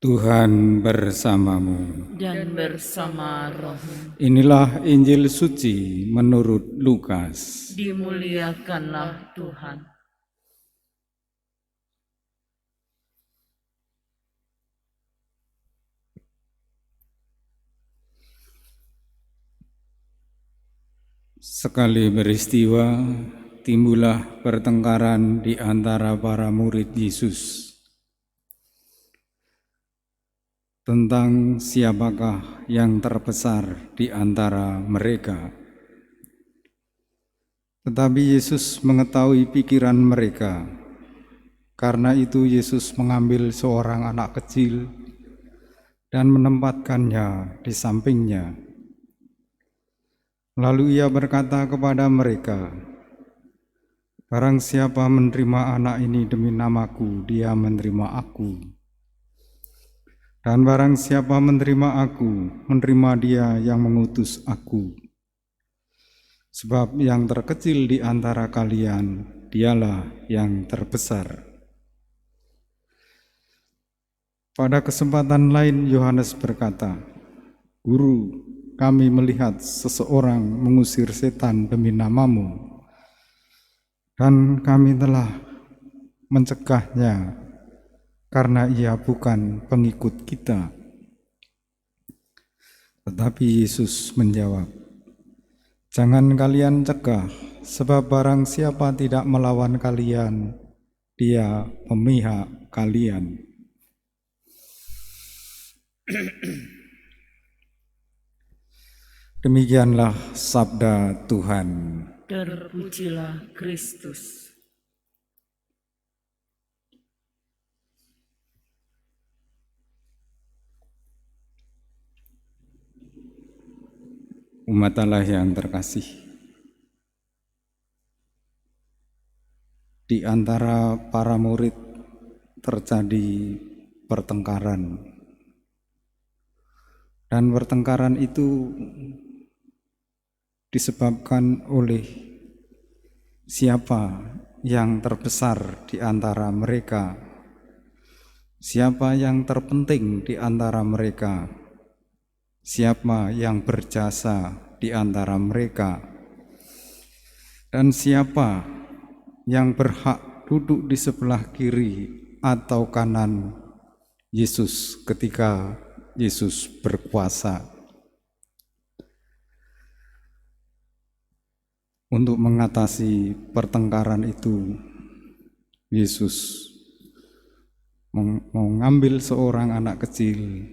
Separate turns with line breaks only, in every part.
Tuhan bersamamu.
Dan bersama rohmu.
Inilah Injil suci menurut Lukas.
Dimuliakanlah Tuhan.
Sekali peristiwa, timbullah pertengkaran di antara para murid Yesus tentang siapakah yang terbesar di antara mereka. Tetapi Yesus mengetahui pikiran mereka. Karena itu Yesus mengambil seorang anak kecil dan menempatkannya di sampingnya. Lalu ia berkata kepada mereka, "Barang siapa menerima anak ini demi namaku, dia menerima aku. Dan barang siapa menerima aku, menerima dia yang mengutus aku. Sebab yang terkecil di antara kalian, dialah yang terbesar." Pada kesempatan lain Yohanes berkata, "Guru, kami melihat seseorang mengusir setan demi namamu, dan kami telah mencegahnya karena ia bukan pengikut kita." Tetapi Yesus menjawab, "Jangan kalian cegah, sebab barang siapa tidak melawan kalian, dia memihak kalian." Demikianlah sabda Tuhan.
Terpujilah Kristus.
Umat Allah yang terkasih, di antara para murid terjadi pertengkaran, dan pertengkaran itu disebabkan oleh siapa yang terbesar di antara mereka, siapa yang terpenting di antara mereka, siapa yang berjasa di antara mereka, dan siapa yang berhak duduk di sebelah kiri atau kanan Yesus ketika Yesus berkuasa. Untuk mengatasi pertengkaran itu, Yesus mengambil seorang anak kecil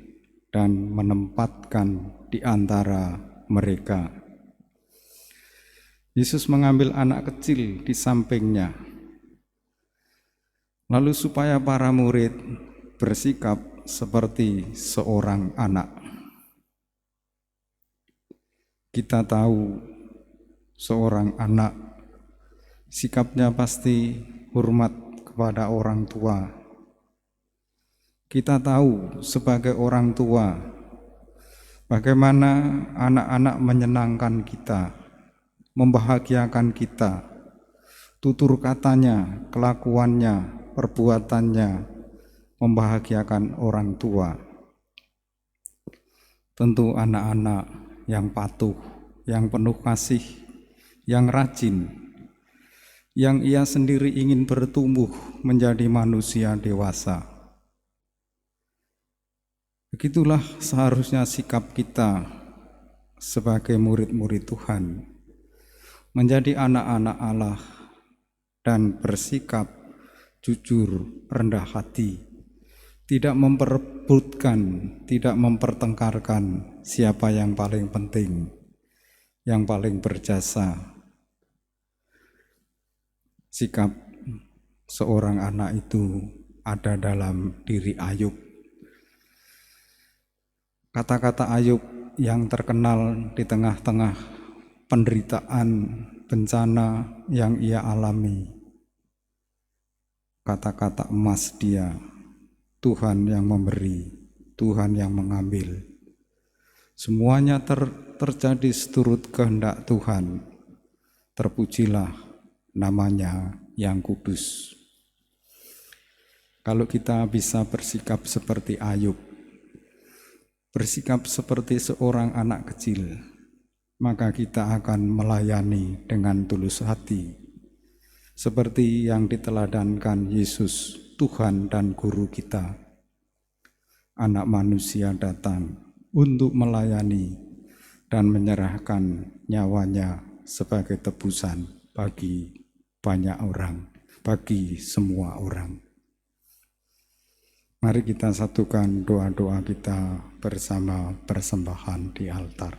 dan menempatkan di antara mereka. Yesus mengambil anak kecil di sampingnya, lalu supaya para murid bersikap seperti seorang anak. Kita tahu seorang anak sikapnya pasti hormat kepada orang tua. Kita tahu sebagai orang tua bagaimana anak-anak menyenangkan kita, membahagiakan kita, tutur katanya, kelakuannya, perbuatannya membahagiakan orang tua. Tentu anak-anak yang patuh, yang penuh kasih, yang rajin, yang ia sendiri ingin bertumbuh menjadi manusia dewasa. Begitulah seharusnya sikap kita sebagai murid-murid Tuhan, menjadi anak-anak Allah dan bersikap jujur, rendah hati, tidak memperebutkan, tidak mempertengkarkan siapa yang paling penting, yang paling berjasa. Sikap seorang anak itu ada dalam diri Ayub. Kata-kata Ayub yang terkenal di tengah-tengah penderitaan, bencana yang ia alami. Kata-kata emas dia, Tuhan yang memberi, Tuhan yang mengambil. Semuanya terjadi seturut kehendak Tuhan. Terpujilah namanya yang kudus. Kalau kita bisa bersikap seperti Ayub, bersikap seperti seorang anak kecil, maka kita akan melayani dengan tulus hati, seperti yang diteladankan Yesus, Tuhan dan Guru kita. Anak manusia datang untuk melayani dan menyerahkan nyawanya sebagai tebusan bagi banyak orang, bagi semua orang. Mari kita satukan doa-doa kita bersama persembahan di altar.